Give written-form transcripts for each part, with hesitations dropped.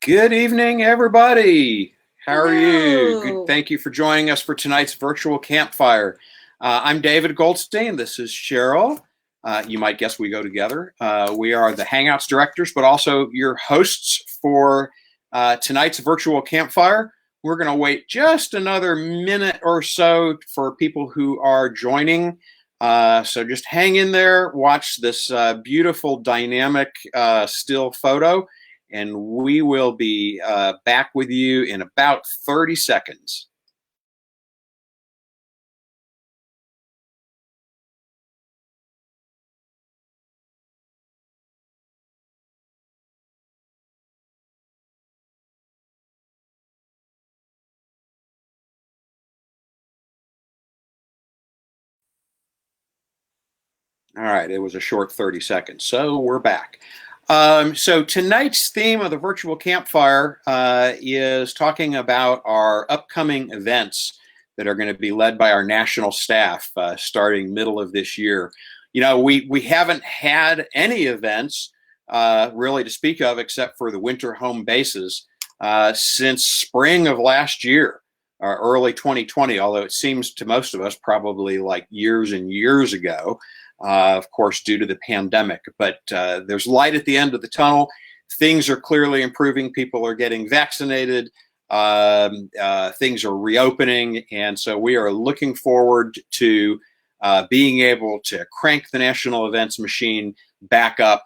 Good evening, everybody. How are you? Good. Hello. Thank you for joining us for tonight's virtual campfire. I'm David Goldstein. This is Cheryl. You might guess we go together. We are the Hangouts directors, but also your hosts for tonight's virtual campfire. We're going to wait just another minute or so for people who are joining. So just hang in there, watch this beautiful dynamic still photo, and we will be back with you in about 30 seconds. All right, it was a short 30 seconds, so we're back. So tonight's theme of the virtual campfire is talking about our upcoming events that are going to be led by our national staff starting middle of this year. You know, we haven't had any events really to speak of except for the winter home bases since spring of last year, early 2020, although it seems to most of us probably like years and years ago. Of course, due to the pandemic. But there's light at the end of the tunnel. Things are clearly improving. People are getting vaccinated. Things are reopening. And so we are looking forward to being able to crank the national events machine back up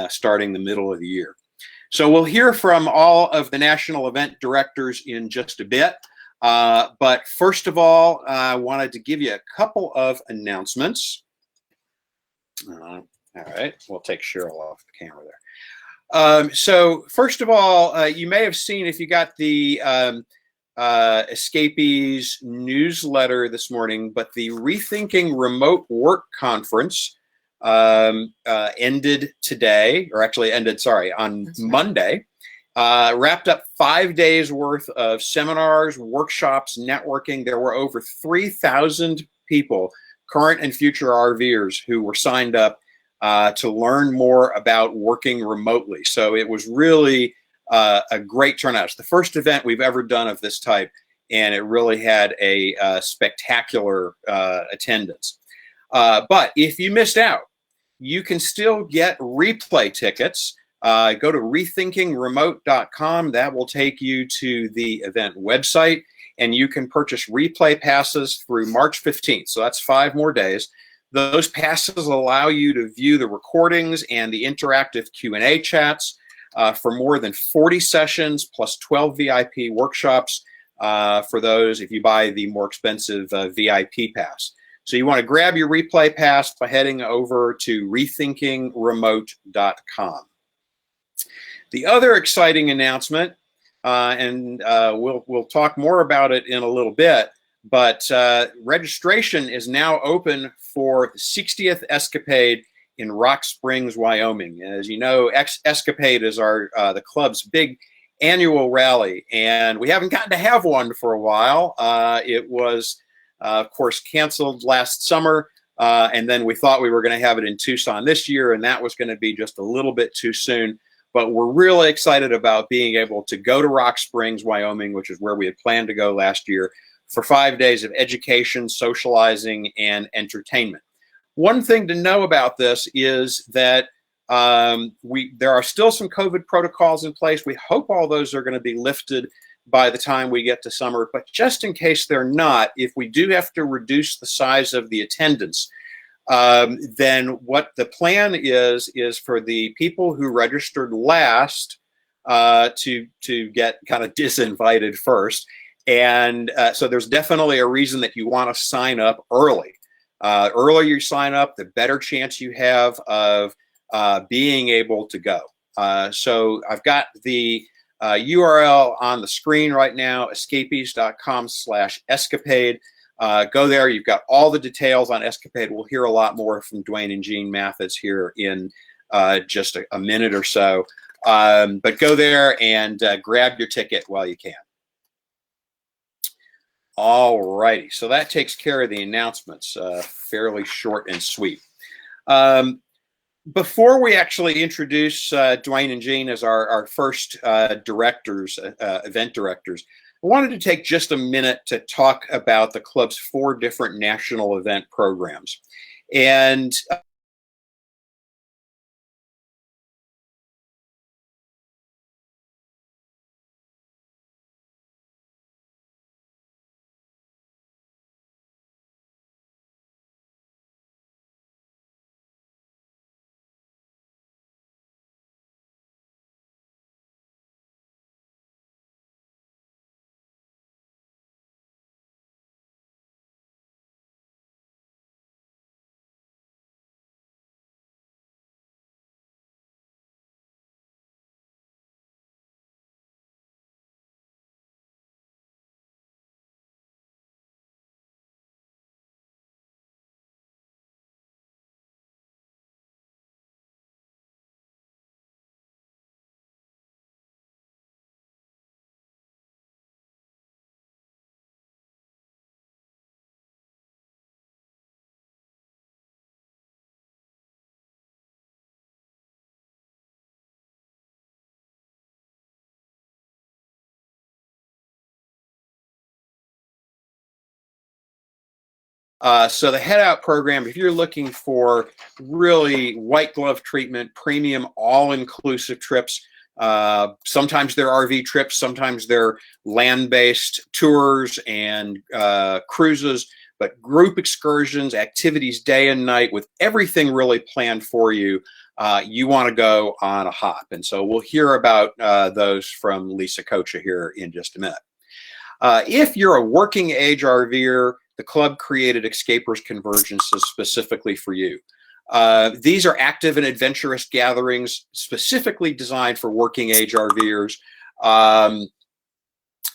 starting the middle of the year. So we'll hear from all of the national event directors in just a bit. But first of all, I wanted to give you a couple of announcements. All right, we'll take Cheryl off the camera there. So first of all, you may have seen, if you got the Escapees newsletter this morning, but the Rethinking Remote Work Conference ended today, or actually ended, sorry, on Monday. Wrapped up 5 days worth of seminars, workshops, networking. There were over 3,000 people, current and future RVers, who were signed up to learn more about working remotely. So it was really a great turnout. It's the first event we've ever done of this type, and it really had a spectacular attendance. But if you missed out, you can still get replay tickets. Go to rethinkingremote.com. That will take you to the event website, and you can purchase replay passes through March 15th. So that's 5 more days. Those passes allow you to view the recordings and the interactive Q&A chats for more than 40 sessions plus 12 VIP workshops for those if you buy the more expensive VIP pass. So you want to grab your replay pass by heading over to rethinkingremote.com. The other exciting announcement, and we'll talk more about it in a little bit, but registration is now open for the 60th Escapade in Rock Springs, Wyoming. As you know, Escapade is the club's big annual rally, and we haven't gotten to have one for a while. It was, of course, canceled last summer, and then we thought we were going to have it in Tucson this year, and that was going to be just a little bit too soon. But we're really excited about being able to go to Rock Springs, Wyoming, which is where we had planned to go last year, for 5 days of education, socializing, and entertainment. One thing to know about this is that there are still some COVID protocols in place. We hope all those are going to be lifted by the time we get to summer. But just in case they're not, if we do have to reduce the size of the attendance, then what the plan is for the people who registered last to get kind of disinvited first. And so there's definitely a reason that you want to sign up early. Earlier you sign up, the better chance you have of being able to go. So I've got the URL on the screen right now, escapees.com/escapade. Go there. You've got all the details on Escapade. We'll hear a lot more from Dwayne and Jean Mathis here in just a minute or so. But go there and grab your ticket while you can. All righty. So that takes care of the announcements, fairly short and sweet. Before we actually introduce Dwayne and Jean as our first directors, event directors, I wanted to take just a minute to talk about the club's 4 different national event programs. And so the head out program, if you're looking for really white glove treatment, premium, all-inclusive trips, sometimes they're RV trips, sometimes they're land-based tours and cruises, but group excursions, activities day and night with everything really planned for you, you want to go on a hop. And so we'll hear about those from Lisa Kocha here in just a minute. If you're a working age RVer, the club created Escapers Convergences specifically for you. These are active and adventurous gatherings specifically designed for working age RVers.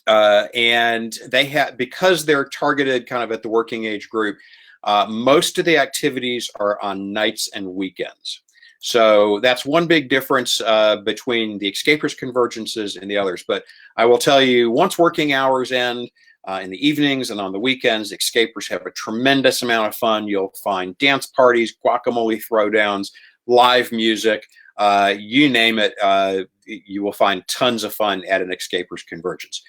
And they have, because they're targeted kind of at the working age group, most of the activities are on nights and weekends. So that's one big difference between the Escapers Convergences and the others. But I will tell you, once working hours end, in the evenings and on the weekends, Escapers have a tremendous amount of fun. You'll find dance parties, guacamole throwdowns, live music, you name it, you will find tons of fun at an Escapers Convergence.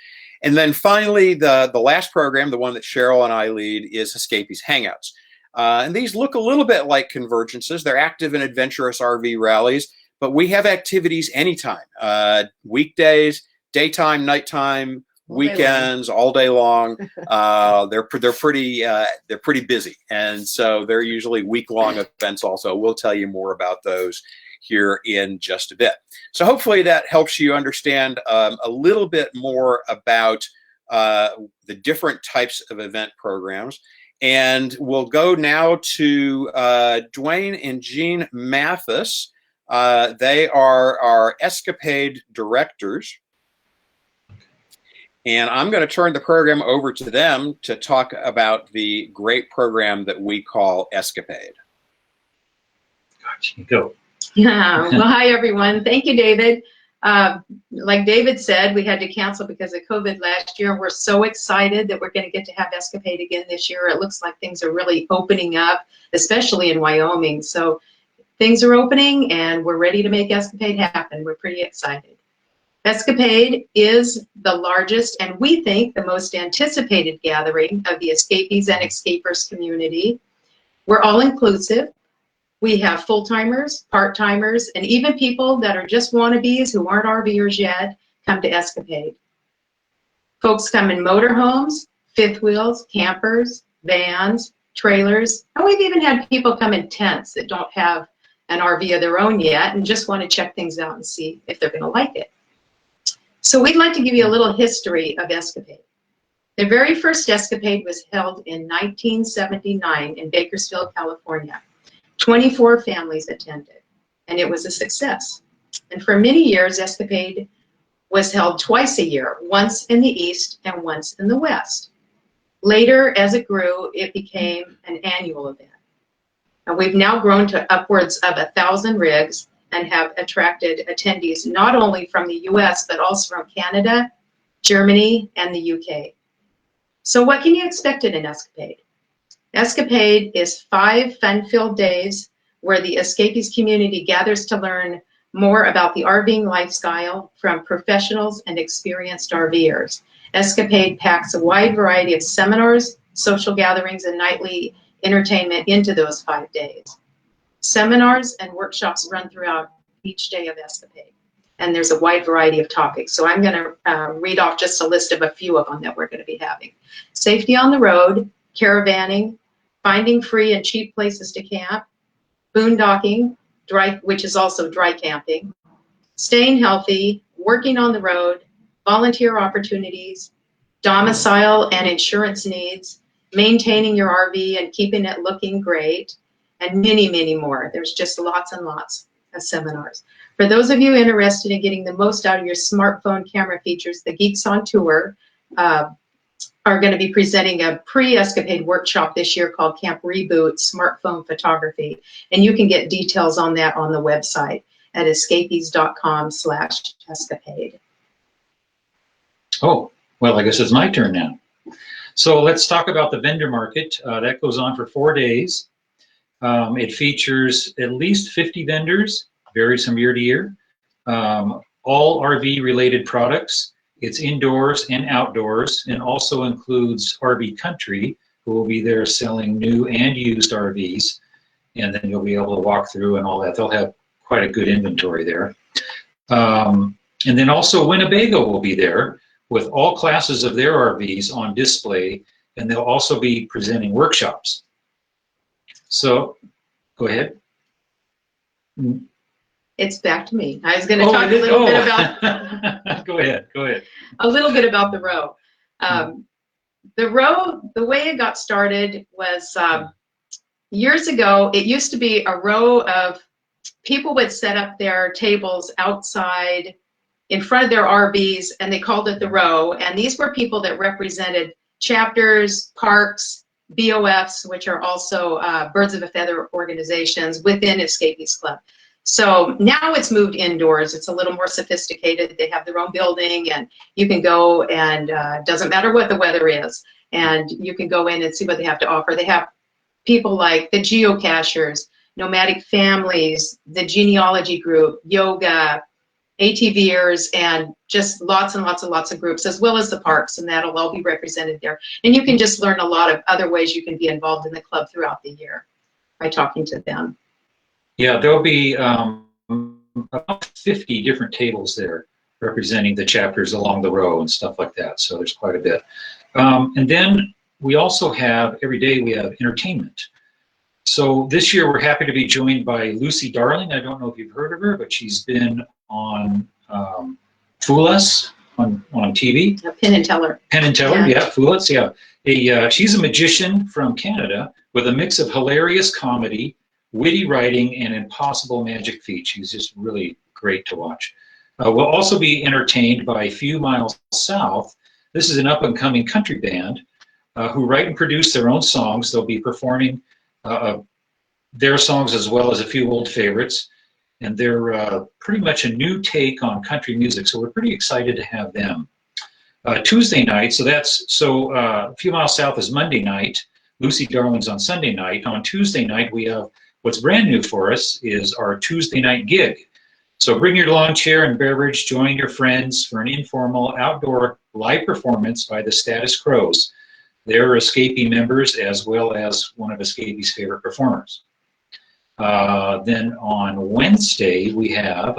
And then finally, the last program, the one that Cheryl and I lead, is Escapees Hangouts. And these look a little bit like convergences. They're active and adventurous RV rallies, but we have activities anytime, weekdays, daytime, nighttime, weekends, all day long. They're pretty busy, and so they're usually week-long events. Also, we'll tell you more about those here in just a bit. So hopefully that helps you understand a little bit more about the different types of event programs. And we'll go now to Dwayne and Jean Mathis. They are our Escapade directors. And I'm going to turn the program over to them to talk about the great program that we call Escapade. Gotcha. Go. Yeah. Well, hi, everyone. Thank you, David. Like David said, we had to cancel because of COVID last year. We're so excited that we're going to get to have Escapade again this year. It looks like things are really opening up, especially in Wyoming. So things are opening, and we're ready to make Escapade happen. We're pretty excited. Escapade is the largest and we think the most anticipated gathering of the Escapees and Xscapers community. We're all inclusive. We have full-timers, part-timers, and even people that are just wannabes who aren't RVers yet come to Escapade. Folks come in motorhomes, fifth wheels, campers, vans, trailers, and we've even had people come in tents that don't have an RV of their own yet and just want to check things out and see if they're going to like it. So we'd like to give you a little history of Escapade. The very first Escapade was held in 1979 in Bakersfield, California. 24 families attended, and it was a success. And for many years, Escapade was held twice a year, once in the East and once in the West. Later, as it grew, it became an annual event. And we've now grown to upwards of 1,000 rigs and have attracted attendees not only from the US, but also from Canada, Germany, and the UK. So what can you expect at an Escapade? Escapade is 5 fun-filled days where the Escapees community gathers to learn more about the RVing lifestyle from professionals and experienced RVers. Escapade packs a wide variety of seminars, social gatherings, and nightly entertainment into those 5 days. Seminars and workshops run throughout each day of Escapade, and there's a wide variety of topics. So I'm going to read off just a list of a few of them that we're going to be having. Safety on the road, caravanning, finding free and cheap places to camp, boondocking, which is also dry camping, staying healthy, working on the road, volunteer opportunities, domicile and insurance needs, maintaining your RV and keeping it looking great, and many, many more. There's just lots and lots of seminars. For those of you interested in getting the most out of your smartphone camera features, the Geeks on Tour are going to be presenting a pre-Escapade workshop this year called Camp Reboot Smartphone Photography. And you can get details on that on the website at escapees.com/escapade. Oh, well, I guess it's my turn now. So let's talk about the vendor market. That goes on for 4 days. It features at least 50 vendors, varies from year to year. All RV related products. It's indoors and outdoors, and also includes RV Country, who will be there selling new and used RVs. And then you'll be able to walk through and all that. They'll have quite a good inventory there. And then also Winnebago will be there with all classes of their RVs on display, and they'll also be presenting workshops. So, go ahead. It's back to me. I was going to talk a little bit about. Go ahead. A little bit about the row. The row, the way it got started was years ago. It used to be a row of people would set up their tables outside in front of their RVs, and they called it the row. And these were people that represented chapters, parks, BOFs, which are also birds of a feather organizations within Escapees Club. So now it's moved indoors. It's a little more sophisticated. They have their own building, and you can go, and doesn't matter what the weather is, and you can go in and see what they have to offer. They have people like the geocachers, nomadic families, the genealogy group, yoga, ATVers, and just lots and lots and lots of groups, as well as the parks, and that'll all be represented there. And you can just learn a lot of other ways you can be involved in the club throughout the year by talking to them. Yeah, there'll be about 50 different tables there representing the chapters along the row and stuff like that. So there's quite a bit. And then we also have, every day we have entertainment. So this year we're happy to be joined by Lucy Darling. I don't know if you've heard of her, but she's been on Fool Us on TV. Penn and Teller. Penn and Teller, yeah, Fool Us, yeah. She's a magician from Canada with a mix of hilarious comedy, witty writing, and impossible magic feats. She's just really great to watch. We'll also be entertained by A Few Miles South. This is an up-and-coming country band who write and produce their own songs. They'll be performing their songs as well as a few old favorites. And they're pretty much a new take on country music, so we're pretty excited to have them. Tuesday night, A Few Miles South is Monday night. Lucy Darling's on Sunday night. On Tuesday night, we have what's brand new for us is our Tuesday night gig. So bring your lawn chair and beverage, join your friends for an informal outdoor live performance by the Status Crows. They're Escapee members as well as one of Escapee's favorite performers. Then on Wednesday, we have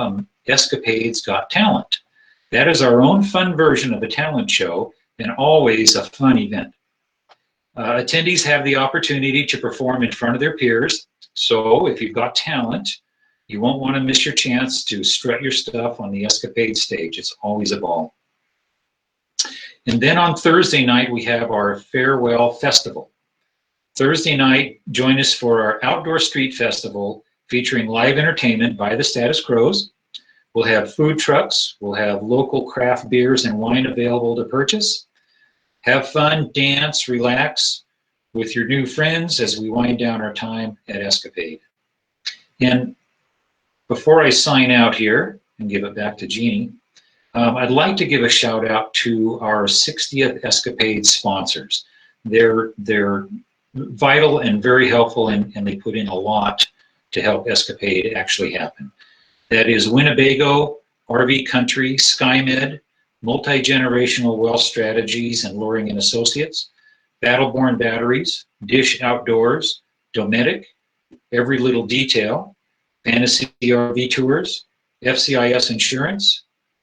Escapade's Got Talent. That is our own fun version of a talent show and always a fun event. Attendees have the opportunity to perform in front of their peers. So if you've got talent, you won't want to miss your chance to strut your stuff on the Escapade stage. It's always a ball. And then on Thursday night, we have our Farewell Festival. Thursday night, join us for our Outdoor Street Festival featuring live entertainment by the Status Crows. We'll have food trucks. We'll have local craft beers and wine available to purchase. Have fun, dance, relax with your new friends as we wind down our time at Escapade. And before I sign out here and give it back to Jeannie, I'd like to give a shout out to our 60th Escapade sponsors. They're vital and very helpful, and they put in a lot to help Escapade actually happen. That is Winnebago, RV Country, SkyMed, Multi-Generational Wealth Strategies and Luring and Associates, Battleborn Batteries, Dish Outdoors, Dometic, Every Little Detail, Fantasy RV Tours, FCIS Insurance,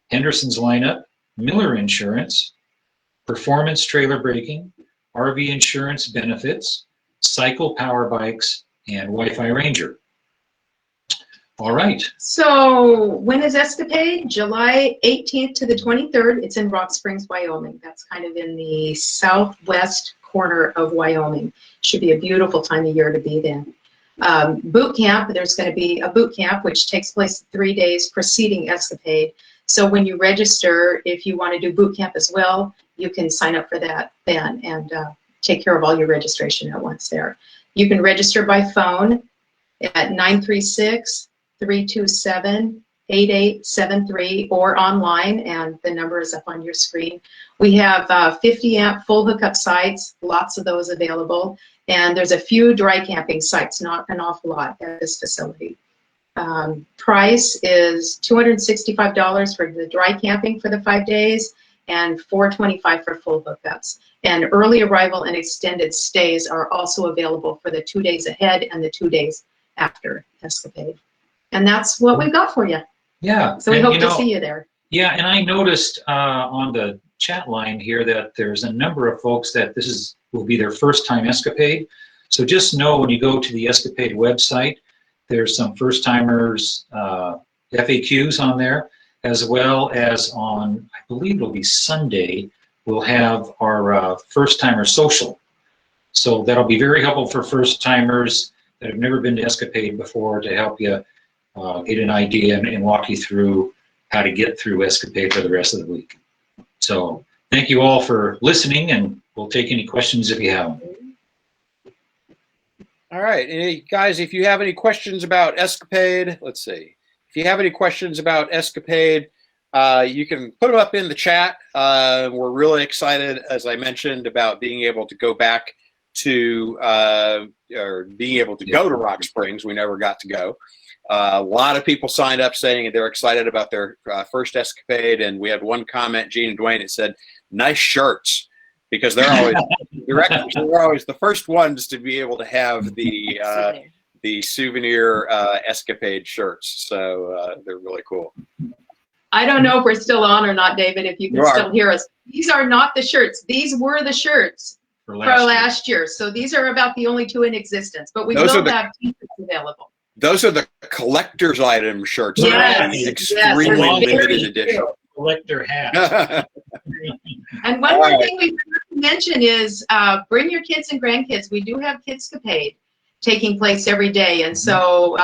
Henderson's Lineup, Miller Insurance, Performance Trailer Braking, RV Insurance Benefits, Cycle Power Bikes, and Wi-Fi Ranger. All right. So when is Escapade? July 18th to the 23rd. It's in Rock Springs, Wyoming. That's kind of in the southwest corner of Wyoming. Should be a beautiful time of year to be there. Boot camp, there's going to be a boot camp which takes place 3 days preceding Escapade. So when you register, if you want to do boot camp as well, you can sign up for that then and take care of all your registration at once there. You can register by phone at 936-327-8873 or online, and the number is up on your screen. We have 50 amp full hookup sites, lots of those available, and there's a few dry camping sites, not an awful lot at this facility. Price is $265 for the dry camping for the 5 days and $425 for full hookups. And early arrival and extended stays are also available for the 2 days ahead and the 2 days after Escapade. And that's what we've got for you. Yeah. So we hope to see you there. Yeah, and I noticed on the chat line here that there's a number of folks that will be their first time Escapade. So just know when you go to the Escapade website, there's some first timers FAQs on there, as well as on, I believe it'll be Sunday, we'll have our first timer social. So that'll be very helpful for first timers that have never been to Escapade before to help you get an idea and walk you through how to get through Escapade for the rest of the week. So thank you all for listening, and we'll take any questions if you have them. All right, and guys, if you have any questions about Escapade, let's see. If you have any questions about Escapade, you can put them up in the chat. We're really excited, as I mentioned, about being able to go back to, or being able to go to Rock Springs. We never got to go. A lot of people signed up saying they're excited about their first Escapade, and we had one comment, Gene and Dwayne, it said, "Nice shirts," because they're always they're always the first ones to be able to have the souvenir Escapade shirts. So they're really cool. I don't know if we're still on or not, David, if you can still hear us. These are not the shirts. These were the shirts for last year. So these are about the only two in existence, but we will have t-shirts available. Those are the collector's item shirts. Yes, extremely limited edition. Collector hat. And one more thing we forgot to mention is bring your kids and grandkids. We do have Kidscapade taking place every day, and so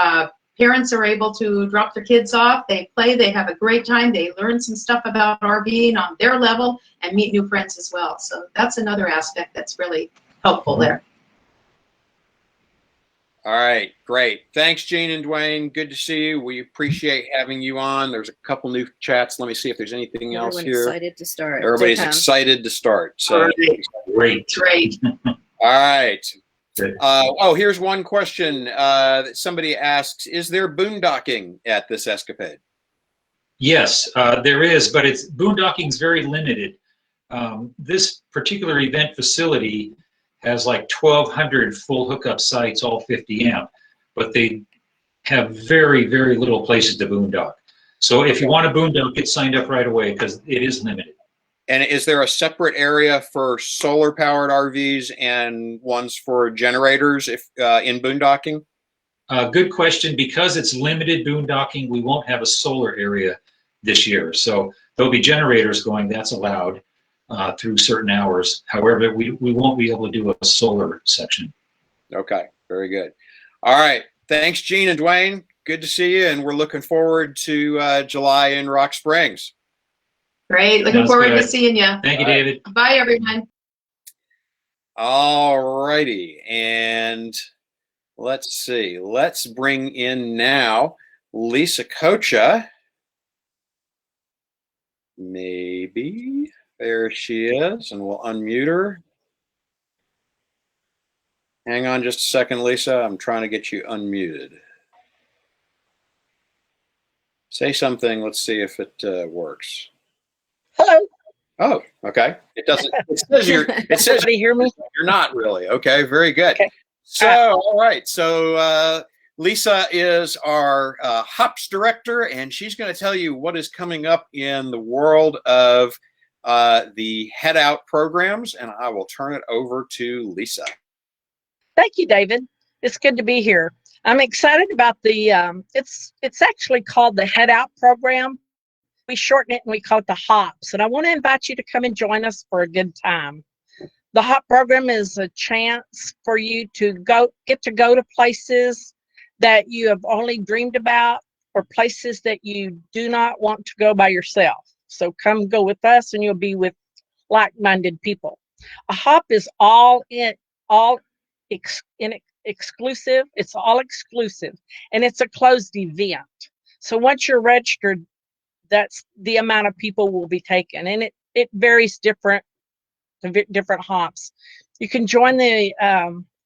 parents are able to drop their kids off. They play, they have a great time, they learn some stuff about RVing on their level and meet new friends as well. So that's another aspect that's really helpful there. All right, great. Thanks, Gene and Dwayne. Good to see you. We appreciate having you on. There's a couple new chats. Let me see if there's anything else here. Excited to start. Everybody's excited to start. So Great. All right. Oh, here's one question that somebody asks: is there boondocking at this Escapade? Yes, there is, but boondocking is very limited. This particular event facility has like 1,200 full hookup sites, all 50 amp, but they have very, very little places to boondock. So if you want to boondock, get signed up right away because it is limited. And is there a separate area for solar-powered RVs and ones for generators if in boondocking? Good question. Because it's limited boondocking, we won't have a solar area this year. So there'll be generators going, that's allowed through certain hours. However, we won't be able to do a solar section. Okay, very good. All right. Thanks, Gene and Dwayne. Good to see you, and we're looking forward to July in Rock Springs. Great. Looking forward to seeing you. Thank you, David. Bye, everyone. All righty. And let's see. Let's bring in now Lisa Kocha. Maybe. There she is, and we'll unmute her. Hang on just a second, Lisa. I'm trying to get you unmuted. Say something. Let's see if it works. Hello. Oh, okay. It doesn't. It says you're. It says Everybody hear me? you're not really. Okay, very good. Okay. So, all right. So, Lisa is our hops director, and she's going to tell you what is coming up in the world of the head out programs. And I will turn it over to Lisa. Thank you, David. It's good to be here. I'm excited about the. It's actually called the Head Out program. We shorten it and we call it the HOPS. And I want to invite you to come and join us for a good time. The HOP program is a chance for you to get to go to places that you have only dreamed about, or places that you do not want to go by yourself. So come go with us and you'll be with like-minded people. A HOP is exclusive. It's all exclusive, and it's a closed event. So once you're registered, that's the amount of people will be taken, and it varies different hops. You can join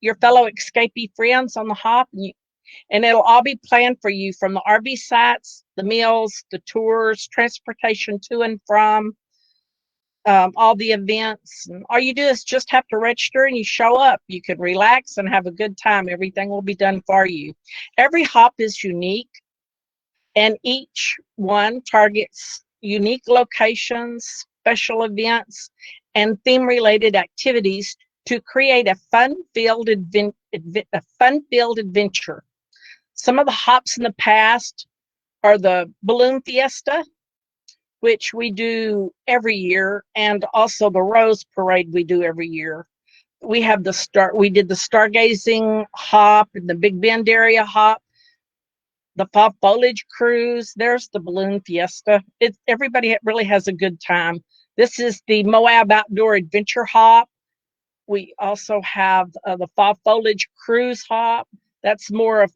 your fellow escapee friends on the hop, and it'll all be planned for you, from the RV sites, the meals, the tours, transportation to and from, all the events. And all you do is just have to register and you show up. You can relax and have a good time. Everything will be done for you. Every hop is unique, and each one targets unique locations, special events, and theme-related activities to create a fun-filled adventure. Some of the hops in the past are the Balloon Fiesta, which we do every year, and also the Rose Parade we do every year. We did the stargazing hop and the Big Bend area hop, the fall foliage cruise. There's the Balloon Fiesta. Everybody really has a good time. This is the Moab Outdoor Adventure Hop. We also have the fall foliage cruise hop. That's more of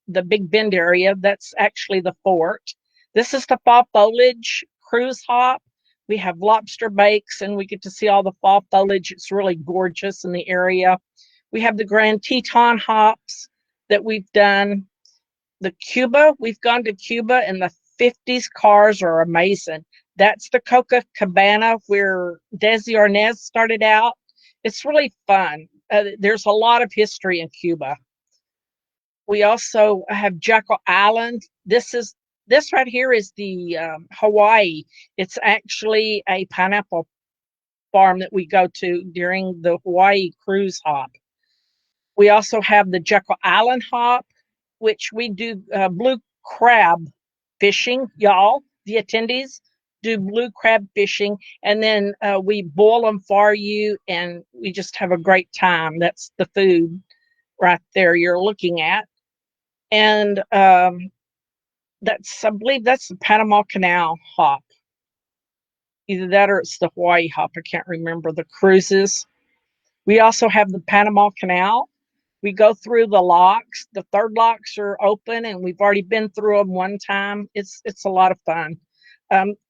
the Big Bend area. That's actually the fort. This is the fall foliage cruise hop. We have lobster bakes, and we get to see all the fall foliage. It's really gorgeous in the area. We have the Grand Teton hops that we've done. The Cuba, we've gone to Cuba, and the 50s cars are amazing. That's the Coca Cabana where Desi Arnaz started out. It's really fun. There's a lot of history in Cuba. We also have Jekyll Island. This right here is the Hawaii. It's actually a pineapple farm that we go to during the Hawaii cruise hop. We also have the Jekyll Island hop, which we do blue crab fishing. Y'all, the attendees, do blue crab fishing, and then we boil them for you, and we just have a great time. That's the food right there you're looking at. And I believe that's the Panama Canal hop. Either that or it's the Hawaii hop. I can't remember the cruises. We also have the Panama Canal. We go through the locks. The third locks are open, and we've already been through them one time. It's a lot of fun.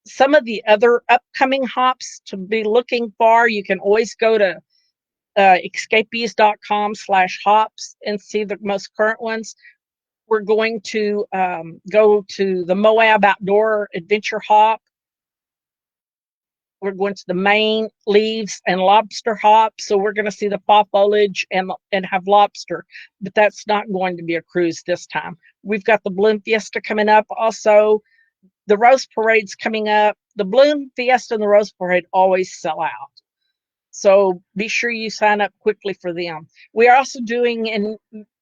Some of the other upcoming hops to be looking for, you can always go to escapees.com/hops and see the most current ones. We're going to go to the Moab Outdoor Adventure Hop. We're going to the Maine Leaves and Lobster Hop. So we're going to see the fall foliage and have lobster, but that's not going to be a cruise this time. We've got the Balloon Fiesta coming up. Also, the Rose Parade's coming up. The Balloon Fiesta and the Rose Parade always sell out. So be sure you sign up quickly for them. We are also doing in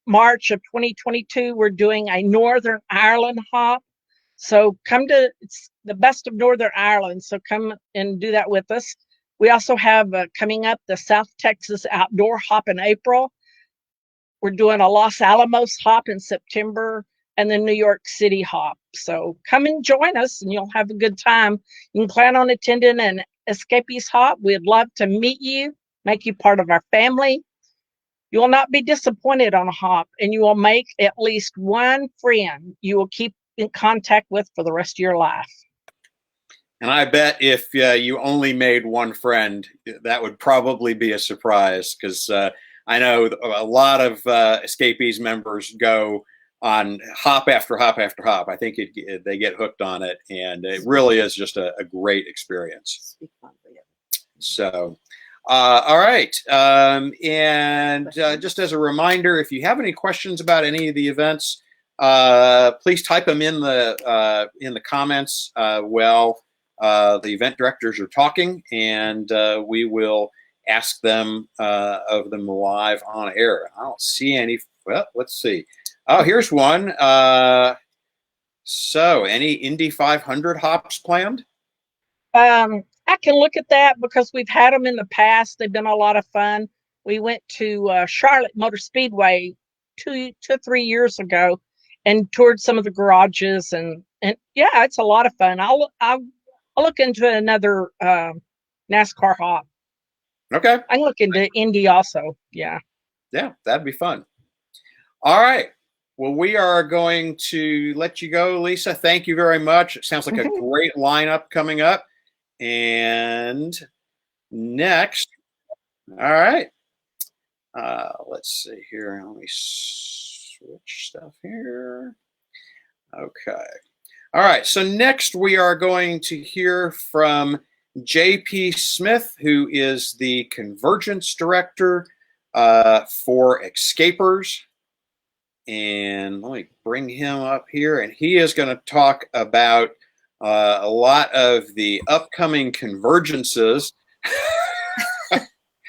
March of 2022, we're doing a Northern Ireland hop. So it's the best of Northern Ireland. So come and do that with us. We also have coming up the South Texas Outdoor Hop in April. We're doing a Los Alamos hop in September, and the New York City hop. So come and join us and you'll have a good time. You can plan on attending an Escapees hop. We'd love to meet you, make you part of our family. You will not be disappointed on a hop, and you will make at least one friend you will keep in contact with for the rest of your life. And I bet if you only made one friend, that would probably be a surprise, because I know a lot of Escapees members go hop after hop after hop. I think they get hooked on it, and it really is just a great experience. So, all right. And just as a reminder, if you have any questions about any of the events, please type them in the comments while the event directors are talking, and we will ask them of them live on air. I don't see any. Well, let's see. Oh, here's one. So, any Indy 500 hops planned? I can look at that because we've had them in the past. They've been a lot of fun. We went to Charlotte Motor Speedway two, 3 years ago and toured some of the garages, and yeah, it's a lot of fun. I'll look into another NASCAR hop. Okay. I can look into Indy also. Yeah. Yeah, that'd be fun. All right. Well, we are going to let you go, Lisa. Thank you very much. It sounds like a great lineup coming up. And next, all right. Let's see here. Let me switch stuff here. Okay. All right. So next we are going to hear from J.P. Smith, who is the Convergence Director for Xscapers. And let me bring him up here. And he is going to talk about a lot of the upcoming convergences.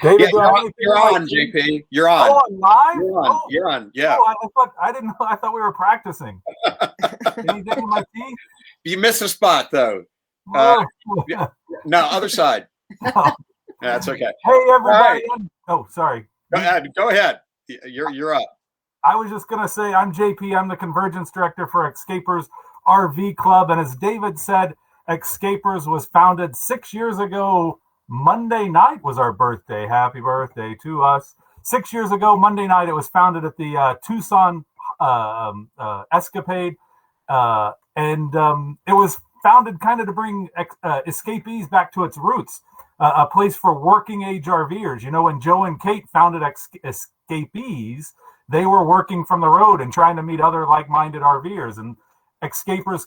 David, yeah, you're on, JP. You're on. Oh, I'm live? You're on. Oh. You're on. Yeah. Oh, I didn't know. I thought we were practicing. Anything in my teeth? You missed a spot, though. Yeah. No, other side. Oh. That's okay. Hey, everybody. Right. Oh, sorry. Go ahead. You're up. I was just going to say, I'm JP. I'm the Convergence Director for Escapers RV Club. And as David said, Escapers was founded 6 years ago. Monday night was our birthday. Happy birthday to us. 6 years ago, Monday night, it was founded at the Tucson Escapade. And it was founded kind of to bring escapees back to its roots, a place for working age RVers. You know, when Joe and Kate founded Escapees, they were working from the road and trying to meet other like-minded RVers. And Escapers,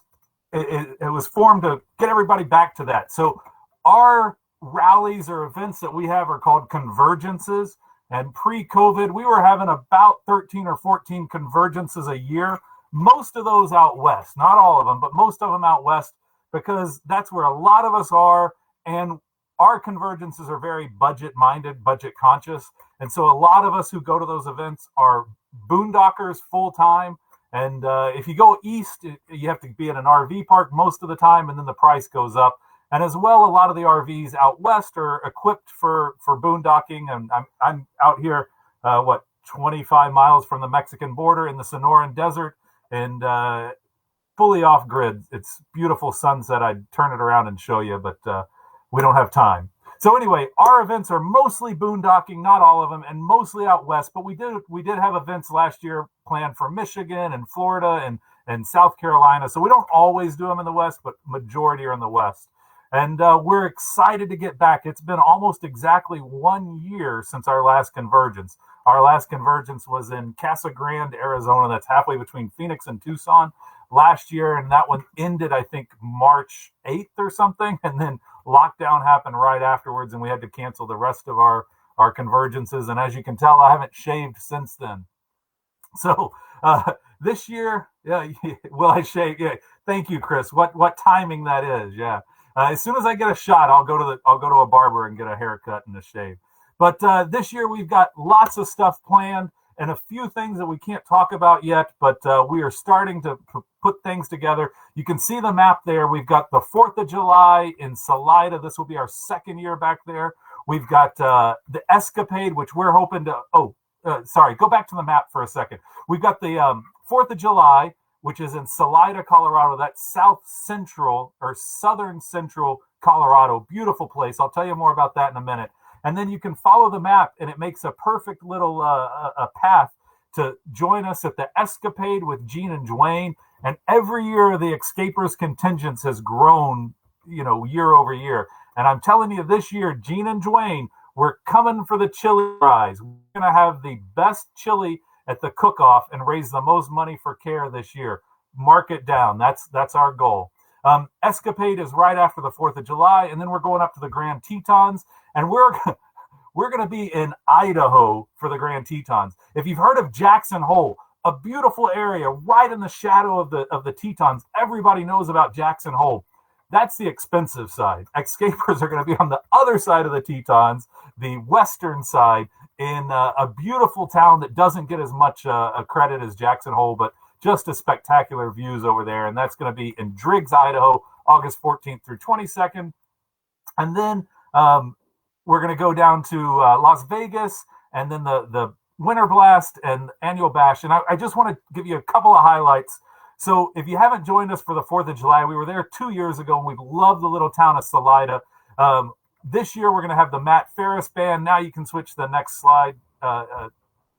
it was formed to get everybody back to that. So our rallies or events that we have are called convergences. And pre-COVID, we were having about 13 or 14 convergences a year. Most of those out west, not all of them, but most of them out west, because that's where a lot of us are. And our convergences are very budget-minded, budget-conscious. And so a lot of us who go to those events are boondockers full-time. And if you go east, you have to be in an RV park most of the time, and then the price goes up. And as well, a lot of the RVs out west are equipped for boondocking. And I'm out here, 25 miles from the Mexican border in the Sonoran Desert, and fully off grid. It's beautiful sunset. I'd turn it around and show you, but we don't have time. So anyway, our events are mostly boondocking, not all of them, and mostly out west. But we did have events last year planned for Michigan and Florida and South Carolina. So we don't always do them in the west, but majority are in the west. And we're excited to get back. It's been almost exactly 1 year since our last convergence. Our last convergence was in Casa Grande, Arizona. That's halfway between Phoenix and Tucson last year. And that one ended, I think, March 8th or something. And then lockdown happened right afterwards, and we had to cancel the rest of our convergences. And as you can tell, I haven't shaved since then. So this year, yeah, will I shave? Yeah, thank you, Chris. What timing that is? Yeah. As soon as I get a shot, I'll go to a barber and get a haircut and a shave. But this year we've got lots of stuff planned and a few things that we can't talk about yet, but we are starting to put things together. You can see the map there. We've got the 4th of July in Salida. This will be our second year back there. We've got the Escapade, which we're hoping to, go back to the map for a second. We've got the 4th of July, which is in Salida, Colorado. That's southern central Colorado. Beautiful place. I'll tell you more about that in a minute. And then you can follow the map, and it makes a perfect little a path to join us at the Escapade with Gene and Dwayne. And every year the Escapers contingents has grown, year over year. And I'm telling you, this year, Gene and Dwayne, we're coming for the chili fries. We're going to have the best chili at the cook-off and raise the most money for care this year. Mark it down. That's our goal. Escapade is right after the 4th of July, and then we're going up to the Grand Tetons, and we're going to be in Idaho for the Grand Tetons. If you've heard of Jackson Hole, a beautiful area right in the shadow of the Tetons, everybody knows about Jackson Hole. That's the expensive side. Escapers are going to be on the other side of the Tetons, the western side, in a beautiful town that doesn't get as much credit as Jackson Hole, but just as spectacular views over there. And that's going to be in Driggs, Idaho, August 14th through 22nd. And then we're going to go down to Las Vegas, and then the Winter Blast and Annual Bash. And I just want to give you a couple of highlights. So if you haven't joined us for the 4th of July, we were there 2 years ago, and we love the little town of Salida. This year, we're going to have the Matt Ferris Band. Now you can switch to the next slide,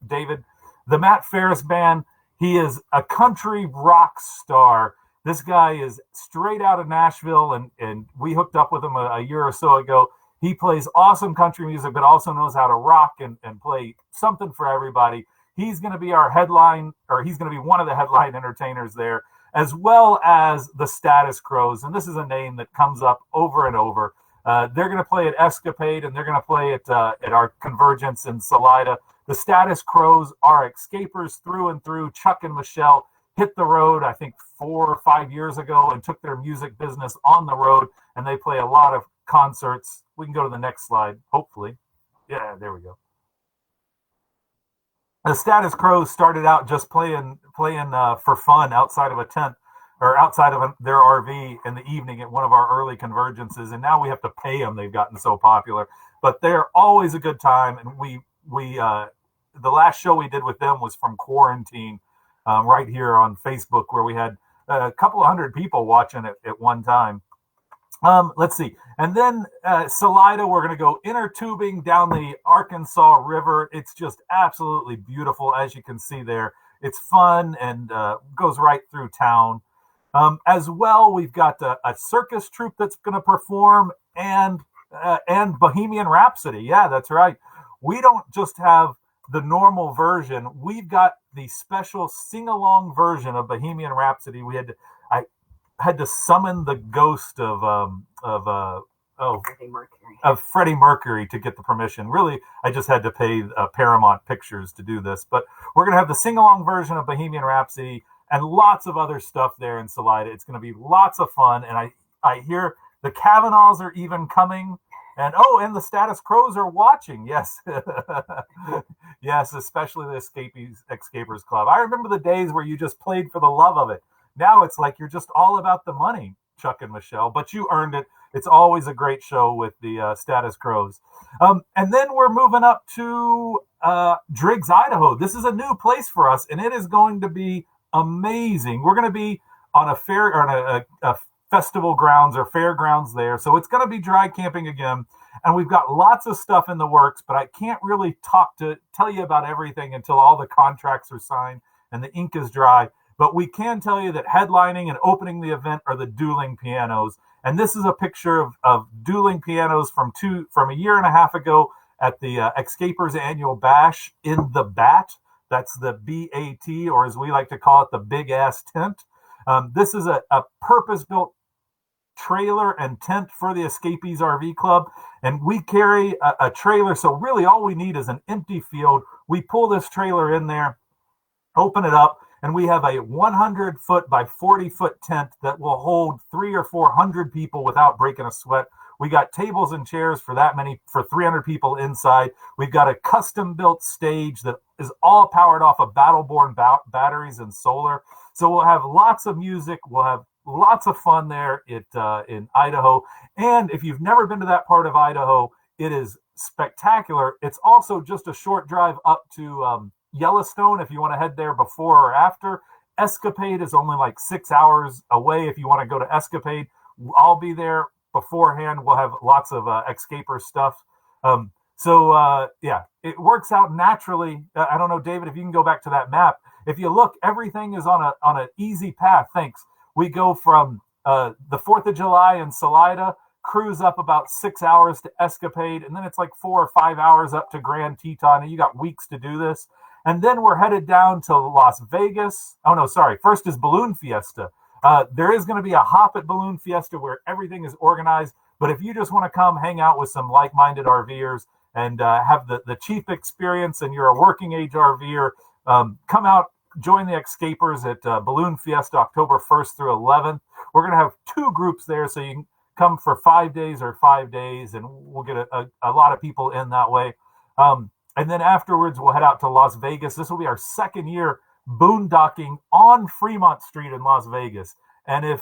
David. The Matt Ferris Band, he is a country rock star. This guy is straight out of Nashville, and we hooked up with him a year or so ago. He plays awesome country music, but also knows how to rock and play something for everybody. He's going to be our headline, or he's going to be one of the headline entertainers there, as well as the Status Crows. And this is a name that comes up over and over. They're going to play at Escapade, and they're going to play at our Convergence in Salida. The Status Crows are Xscapers through and through. Chuck and Michelle hit the road, I think, 4 or 5 years ago and took their music business on the road, and they play a lot of concerts. We can go to the next slide, hopefully. Yeah, there we go. The Status Crows started out just playing for fun outside of a tent or outside of their RV in the evening at one of our early convergences, and now we have to pay them. They've gotten so popular, but they're always a good time. And we the last show we did with them was from quarantine, right here on Facebook, where we had a couple of hundred people watching it at one time. Let's see. And then Salida, we're going to go inner tubing down the Arkansas River. It's just absolutely beautiful, as you can see there. It's fun and goes right through town. As well, we've got a circus troupe that's going to perform, and Bohemian Rhapsody. Yeah, that's right. We don't just have the normal version. We've got the special sing-along version of Bohemian Rhapsody. I had to summon the ghost of Freddie Mercury to get the permission. Really, I just had to pay Paramount Pictures to do this. But we're going to have the sing-along version of Bohemian Rhapsody and lots of other stuff there in Salida. It's going to be lots of fun. And I hear the Kavanaughs are even coming. And the Status Crows are watching. Yes. Yes, especially the Escapees Xscapers Club. I remember the days where you just played for the love of it. Now it's like you're just all about the money, Chuck and Michelle, but you earned it. It's always a great show with the Status Crows. And then we're moving up to Driggs, Idaho. This is a new place for us, and it is going to be amazing. We're going to be on a fair, or a festival grounds or fairgrounds there. So it's going to be dry camping again. And we've got lots of stuff in the works, but I can't really tell you about everything until all the contracts are signed and the ink is dry. But we can tell you that headlining and opening the event are the dueling pianos. And this is a picture of dueling pianos from a year and a half ago at the Escapers Annual Bash in the BAT. That's the BAT, or as we like to call it, the big ass tent. This is a purpose-built trailer and tent for the Escapees RV Club. And we carry a trailer. So really all we need is an empty field. We pull this trailer in there, open it up, and we have a 100-foot by 40-foot tent that will hold 300 or 400 people without breaking a sweat. We got tables and chairs for 300 people inside. We've got a custom-built stage that is all powered off of Battleborn batteries and solar. So we'll have lots of music. We'll have lots of fun there in Idaho. And if you've never been to that part of Idaho, it is spectacular. It's also just a short drive up to Yellowstone if you want to head there before or after. Escapade is only like 6 hours away if you want to go to Escapade. I'll be there beforehand. We'll have lots of Xscaper stuff. Yeah, it works out naturally. I don't know, David, if you can go back to that map. If you look, everything is on an easy path. Thanks. We go from the 4th of July in Salida, cruise up about 6 hours to Escapade, and then it's like 4 or 5 hours up to Grand Teton, and you got weeks to do this. And then we're headed down to Las Vegas. Oh, no, sorry. First is Balloon Fiesta. There is going to be a hop at Balloon Fiesta where everything is organized. But if you just want to come hang out with some like-minded RVers and have the cheap experience and you're a working age RVer, come out, join the Xscapers at Balloon Fiesta October 1st through 11th. We're going to have 2 groups there, so you can come for 5 days or 5 days, and we'll get a lot of people in that way. And then afterwards, we'll head out to Las Vegas. This will be our 2nd year boondocking on Fremont Street in Las Vegas. And if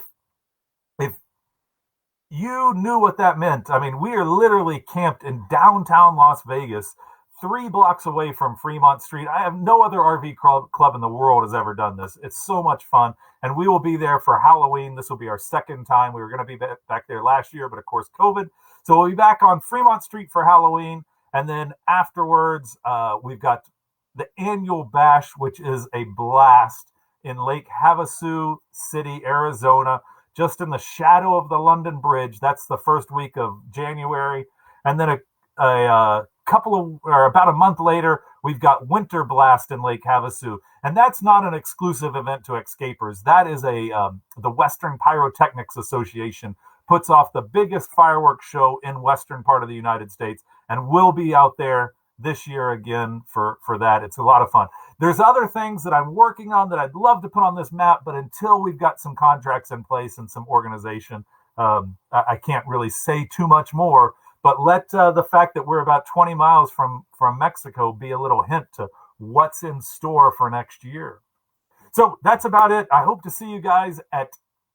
you knew what that meant, I mean, we are literally camped in downtown Las Vegas, 3 blocks away from Fremont Street. I have no other RV club in the world has ever done this. It's so much fun. And we will be there for Halloween. This will be our 2nd time. We were going to be back there last year, but of course, COVID. So we'll be back on Fremont Street for Halloween. And then afterwards, we've got the annual bash, which is a blast in Lake Havasu City, Arizona, just in the shadow of the London Bridge. That's the first week of January. And then about a month later, we've got Winter Blast in Lake Havasu. And that's not an exclusive event to Xscapers. That is the Western Pyrotechnics Association puts off the biggest fireworks show in western part of the United States, and we'll be out there this year again for that. It's a lot of fun. There's other things that I'm working on that I'd love to put on this map, but until we've got some contracts in place and some organization, I can't really say too much more. But let the fact that we're about 20 miles from Mexico be a little hint to what's in store for next year. So that's about it. I hope to see you guys at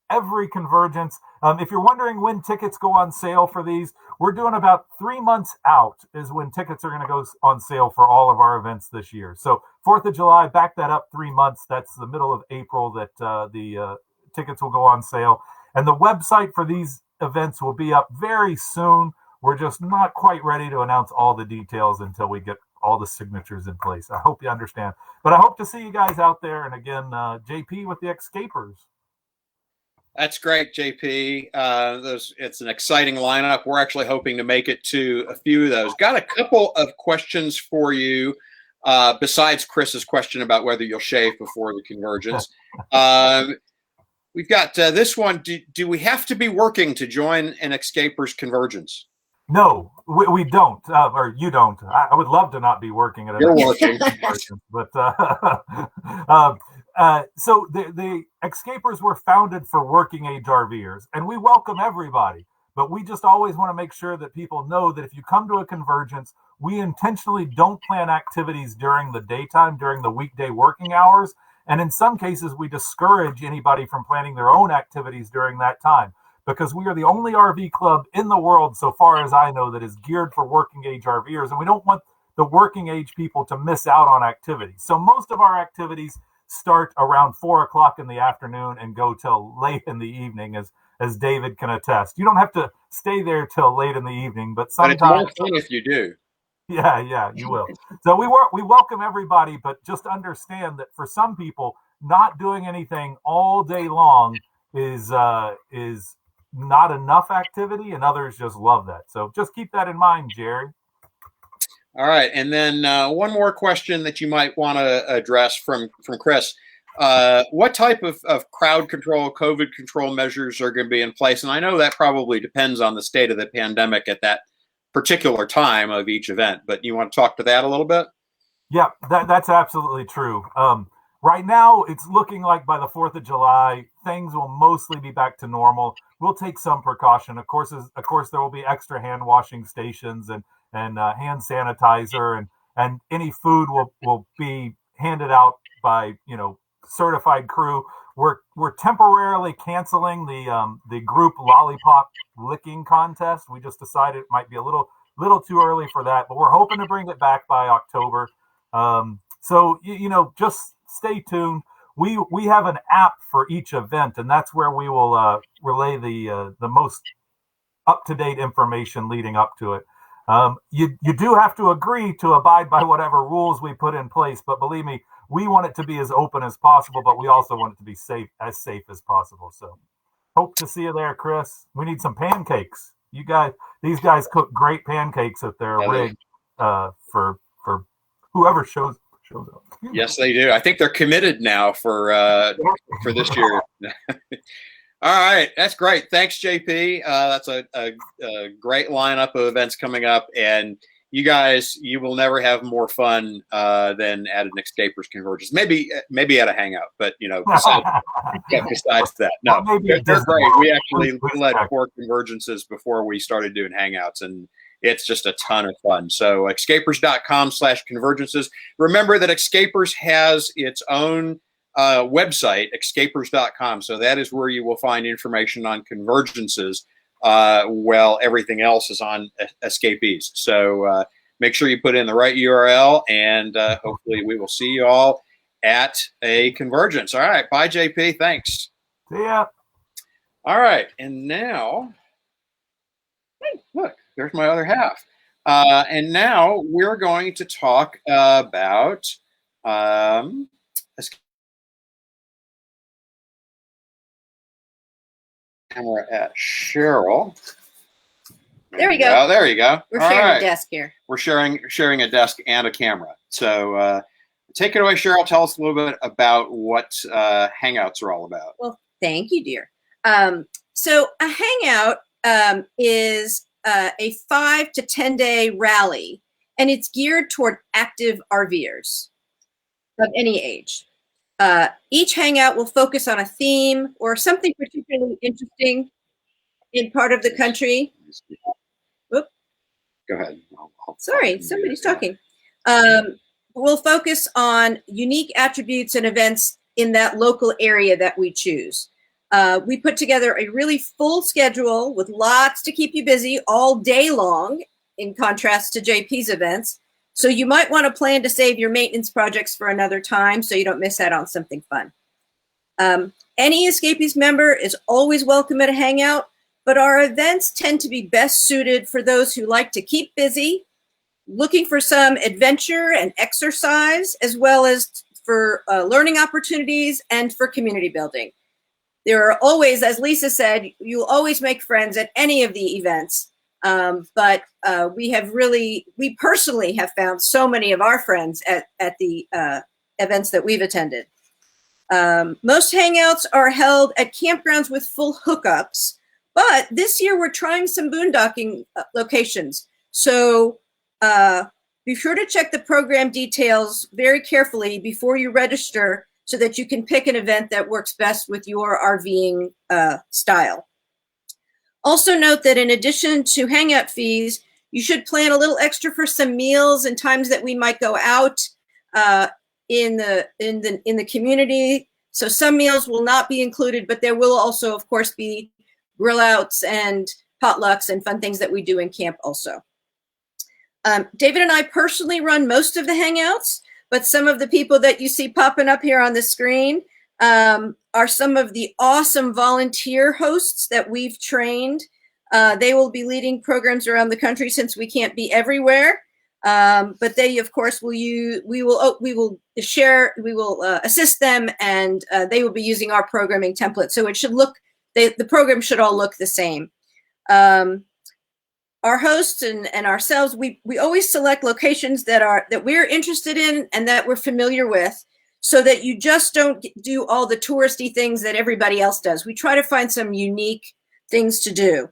every Convergence. If you're wondering when tickets go on sale for these, we're doing about 3 months out is when tickets are going to go on sale for all of our events this year. So 4th of July, back that up 3 months. That's the middle of April that the tickets will go on sale. And the website for these events will be up very soon. We're just not quite ready to announce all the details until we get all the signatures in place. I hope you understand. But I hope to see you guys out there. And again, JP with the Xscapers. That's great, JP. It's an exciting lineup. We're actually hoping to make it to a few of those. Got a couple of questions for you, besides Chris's question about whether you'll shave before the Convergence. We've got this one. Do we have to be working to join an Xscapers Convergence? No, we don't, or you don't. I would love to not be working at an Convergence, but so the Xscapers were founded for working age RVers, and we welcome everybody. But we just always want to make sure that people know that if you come to a Convergence, we intentionally don't plan activities during the daytime, during the weekday working hours. And in some cases, we discourage anybody from planning their own activities during that time, because we are the only RV club in the world, so far as I know, that is geared for working age RVers. And we don't want the working age people to miss out on activities. So most of our activities start around 4 o'clock in the afternoon and go till late in the evening, as David can attest. You don't have to stay there till late in the evening, but sometimes. But it's more fun if you do. Yeah, you will. So we welcome everybody, but just understand that for some people, not doing anything all day long is not enough activity, and others just love that. So just keep that in mind, Jerry. All right, and then one more question that you might want to address from Chris. What type of crowd control, COVID control measures are going to be in place? And I know that probably depends on the state of the pandemic at that particular time of each event, but you want to talk to that a little bit? Yeah, that's absolutely true. Right now, it's looking like by the 4th of July, things will mostly be back to normal. We'll take some precaution. Of course, there will be extra hand washing stations and hand sanitizer, and any food will be handed out by certified crew. We're temporarily canceling the group lollipop licking contest. We just decided it might be a little too early for that, but we're hoping to bring it back by October. So just stay tuned. We have an app for each event, and that's where we will relay the most up-to-date information leading up to it. You do have to agree to abide by whatever rules we put in place, but believe me, we want it to be as open as possible, but we also want it to be safe as possible. So hope to see you there, Chris. We need some pancakes. These guys cook great pancakes at their rig for whoever shows up. Yes, they do. I think they're committed now for this year. All right, that's great. Thanks, JP. That's a great lineup of events coming up, and you guys, you will never have more fun than at an Escapers Convergence. Maybe at a Hangout, but besides that, no, they're great. We actually led 4 Convergences before we started doing Hangouts, and it's just a ton of fun. So Escapers.com/convergences. Remember that Escapers has its own website, Escapers.com. So that is where you will find information on Convergences. Well, everything else is on Escapees. So make sure you put in the right URL, and hopefully we will see you all at a Convergence. All right. Bye, JP. Thanks. See ya. All right. And now, hey, look, there's my other half. And now we're going to talk about camera at Cheryl. There we go. There you go. We're All sharing right. a desk here. We're sharing a desk and a camera. So take it away, Cheryl. Tell us a little bit about what Hangouts are all about. Well, thank you, dear. So a Hangout is a 5 to 10 day rally, and it's geared toward active RVers of any age. Each Hangout will focus on a theme or something particularly interesting in part of the country. Whoop. Go ahead. Sorry, somebody's talking. We'll focus on unique attributes and events in that local area that we choose. We put together a really full schedule with lots to keep you busy all day long, in contrast to JP's events. So you might want to plan to save your maintenance projects for another time so you don't miss out on something fun. Any Escapees member is always welcome at a Hangout, but our events tend to be best suited for those who like to keep busy, looking for some adventure and exercise, as well as for learning opportunities and for community building. There are always, as Lisa said, you'll always make friends at any of the events. But we personally have found so many of our friends at the events that we've attended. Most Hangouts are held at campgrounds with full hookups, but this year we're trying some boondocking locations. So be sure to check the program details very carefully before you register so that you can pick an event that works best with your RVing style. Also note that in addition to Hangout fees, you should plan a little extra for some meals and times that we might go out in the community. So some meals will not be included, but there will also, of course, be grill outs and potlucks and fun things that we do in camp also. David and I personally run most of the Hangouts, but some of the people that you see popping up here on the screen are some of the awesome volunteer hosts that we've trained. They will be leading programs around the country since we can't be everywhere. But they, of course, we will assist them, and they will be using our programming template. So it should look, the program should all look the same. Our hosts and ourselves, we always select locations that we're interested in and that we're familiar with, so that you just don't do all the touristy things that everybody else does. We try to find some unique things to do.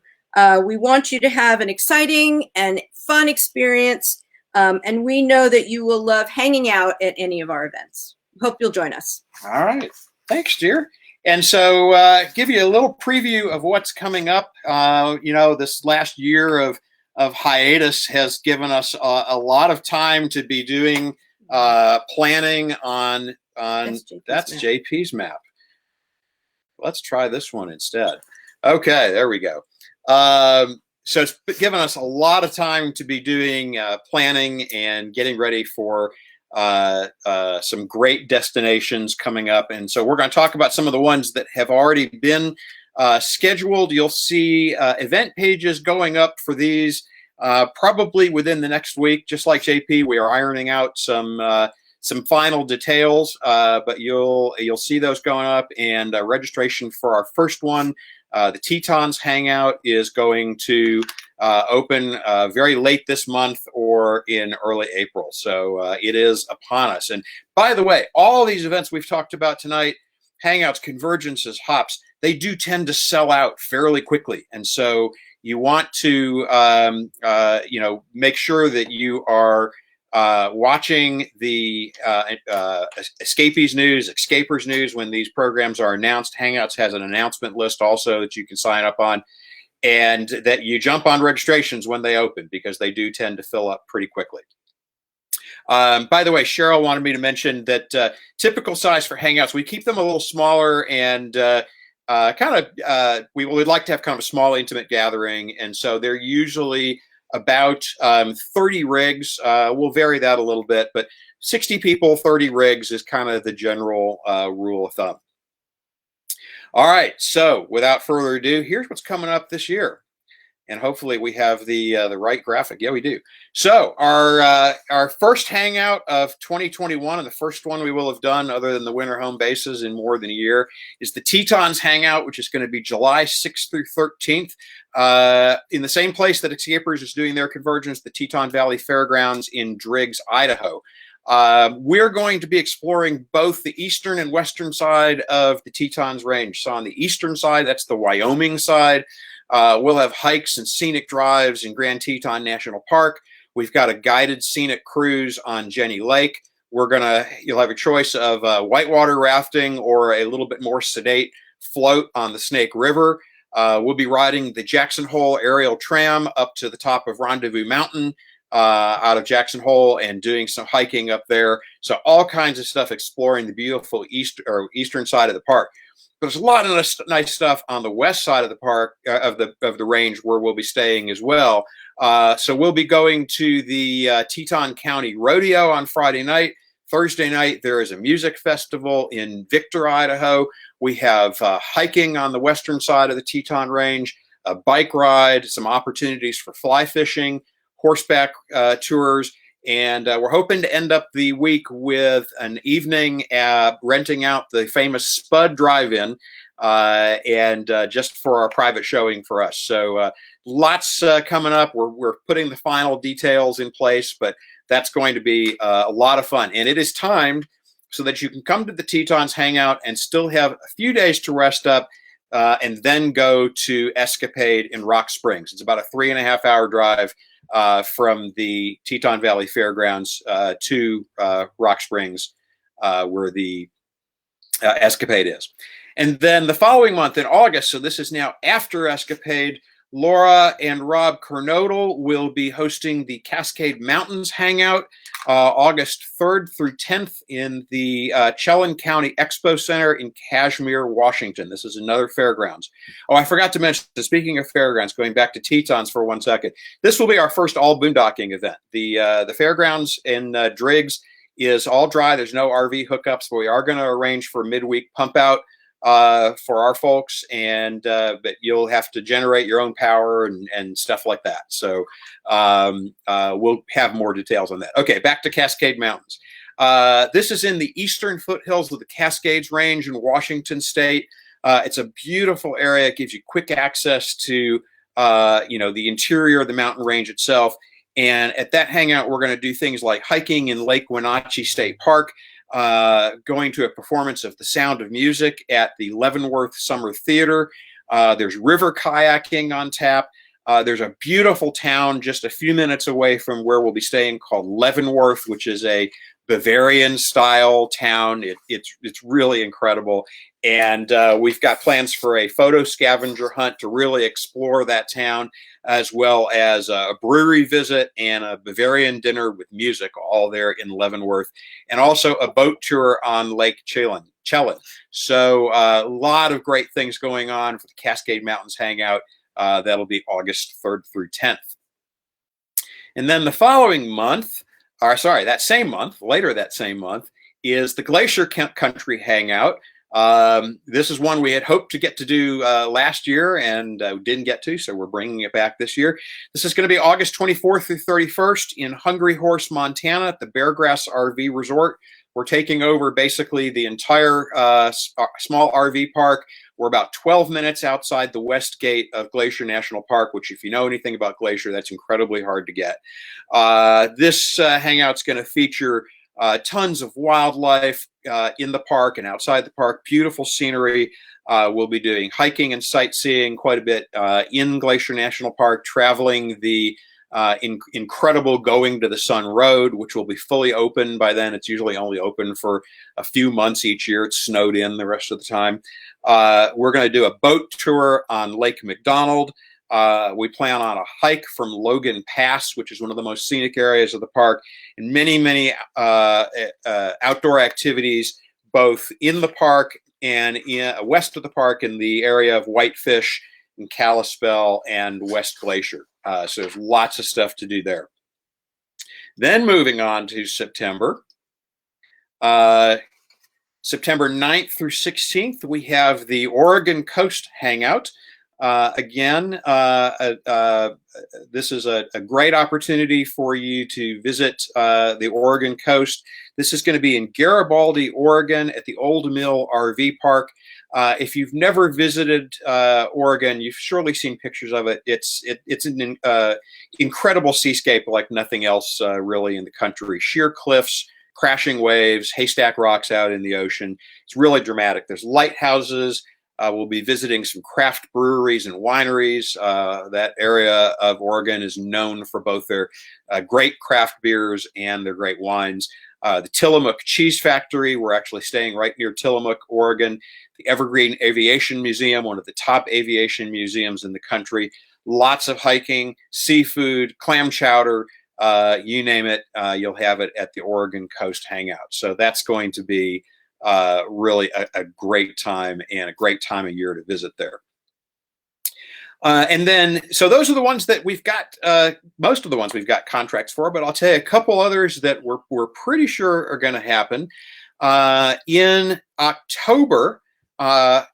We want you to have an exciting and fun experience, and we know that you will love hanging out at any of our events. Hope you'll join us. All right. Thanks, dear. And so give you a little preview of what's coming up. This last year of hiatus has given us a lot of time to be doing planning on that's JP's map. Let's try this one instead. Okay, there we go. So it's given us a lot of time to be doing planning and getting ready for some great destinations coming up. And so we're going to talk about some of the ones that have already been scheduled. You'll see event pages going up for these probably within the next week. Just like JP, we are ironing out some final details, but you'll see those going up, and registration for our first one The Tetons Hangout is going to open very late this month or in early April. So it is upon us. And by the way, all these events we've talked about tonight, Hangouts, Convergences, Hops, they do tend to sell out fairly quickly. And so you want to, make sure that you are watching the Escapees news, Xscapers news when these programs are announced. Hangouts has an announcement list also that you can sign up on, and that you jump on registrations when they open, because they do tend to fill up pretty quickly. By the way, Cheryl wanted me to mention that typical size for Hangouts, we keep them a little smaller, and we would like to have kind of a small, intimate gathering, and so they're usually about 30 rigs. We'll vary that a little bit, but 60 people, 30 rigs is kind of the general rule of thumb. All right, so without further ado, here's what's coming up this year. And hopefully we have the right graphic. Yeah, we do. So our first Hangout of 2021, and the first one we will have done other than the winter home bases in more than a year, is the Tetons Hangout, which is going to be July 6th through 13th. In the same place that Escapers is doing their Convergence, the Teton Valley Fairgrounds in Driggs, Idaho. We're going to be exploring both the eastern and western side of the Tetons Range. So on the eastern side, that's the Wyoming side. We'll have hikes and scenic drives in Grand Teton National Park. We've got a guided scenic cruise on Jenny Lake. You'll have a choice of whitewater rafting or a little bit more sedate float on the Snake River. We'll be riding the Jackson Hole aerial tram up to the top of Rendezvous Mountain out of Jackson Hole and doing some hiking up there. So all kinds of stuff exploring the beautiful eastern side of the park. There's a lot of nice stuff on the west side of the park, of the range, where we'll be staying as well. So we'll be going to the Teton County Rodeo on Friday night. Thursday night, there is a music festival in Victor, Idaho. We have hiking on the western side of the Teton Range, a bike ride, some opportunities for fly fishing, horseback tours. And we're hoping to end up the week with an evening renting out the famous Spud Drive-In and just for our private showing for us. So lots coming up. We're putting the final details in place, but that's going to be a lot of fun. And it is timed so that you can come to the Tetons Hangout and still have a few days to rest up and then go to Escapade in Rock Springs. It's about a 3.5-hour drive from the Teton Valley Fairgrounds to Rock Springs, where the Escapade is. And then the following month in August, so this is now after Escapade, Laura and Rob Kernodle will be hosting the Cascade Mountains Hangout August 3rd through 10th in the Chelan County Expo Center in Kashmir, Washington. This is another fairgrounds. Oh, I forgot to mention, speaking of fairgrounds, going back to Tetons for 1 second, this will be our first all boondocking event. The fairgrounds in Driggs is all dry. There's no RV hookups, but we are going to arrange for midweek pump out for our folks, and but you'll have to generate your own power and stuff like that. So we'll have more details on that. Okay, back to Cascade Mountains. This is in the eastern foothills of the Cascades Range in Washington State. It's a beautiful area. It gives you quick access to the interior of the mountain range itself. And at that hangout, we're going to do things like hiking in Lake Wenatchee State Park, going to a performance of The Sound of Music at the Leavenworth Summer Theater. There's river kayaking on tap. There's a beautiful town just a few minutes away from where we'll be staying called Leavenworth, which is a Bavarian-style town. It's really incredible. And we've got plans for a photo scavenger hunt to really explore that town, as well as a brewery visit and a Bavarian dinner with music, all there in Leavenworth, and also a boat tour on Lake Chelan. So a lot of great things going on for the Cascade Mountains Hangout. That'll be August 3rd through 10th. And then the following month, later that same month, is the Glacier Country Hangout. This is one we had hoped to get to do last year and didn't get to, so we're bringing it back this year. This is going to be August 24th through 31st in Hungry Horse, Montana at the Beargrass RV Resort. We're taking over basically the entire small RV park. We're about 12 minutes outside the west gate of Glacier National Park, which if you know anything about Glacier, that's incredibly hard to get. This hangout's going to feature tons of wildlife in the park and outside the park, beautiful scenery. We'll be doing hiking and sightseeing quite a bit in Glacier National Park, traveling the incredible Going to the Sun Road, which will be fully open by then. It's usually only open for a few months each year. It's snowed in the rest of the time. We're going to do a boat tour on Lake McDonald. We plan on a hike from Logan Pass, which is one of the most scenic areas of the park, and many outdoor activities, both in the park and west of the park in the area of Whitefish and Kalispell and West Glacier. So there's lots of stuff to do there. Then moving on to September. September 9th through 16th, we have the Oregon Coast Hangout. Again, this is a great opportunity for you to visit the Oregon coast. This is going to be in Garibaldi, Oregon at the Old Mill RV Park. If you've never visited Oregon, you've surely seen pictures of it. It's an incredible seascape like nothing else really in the country. Sheer cliffs, crashing waves, haystack rocks out in the ocean. It's really dramatic. There's lighthouses. We'll be visiting some craft breweries and wineries. That area of Oregon is known for both their great craft beers and their great wines. The Tillamook Cheese Factory, we're actually staying right near Tillamook, Oregon. The Evergreen Aviation Museum, one of the top aviation museums in the country. Lots of hiking, seafood, clam chowder, you name it, you'll have it at the Oregon Coast Hangout. So that's going to be really a great time and a great time of year to visit there. And then, so those are the ones that we've got, most of the ones we've got contracts for, but I'll tell you a couple others that we're pretty sure are going to happen. In October,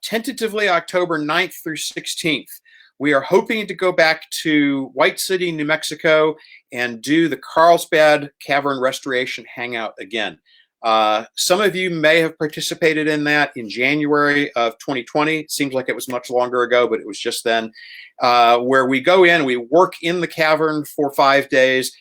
tentatively October 9th through 16th, we are hoping to go back to White City, New Mexico, and do the Carlsbad Cavern Restoration Hangout again. Some of you may have participated in that in January of 2020. It seems like it was much longer ago, but it was just then, where we go in, we work in the cavern for 5 days,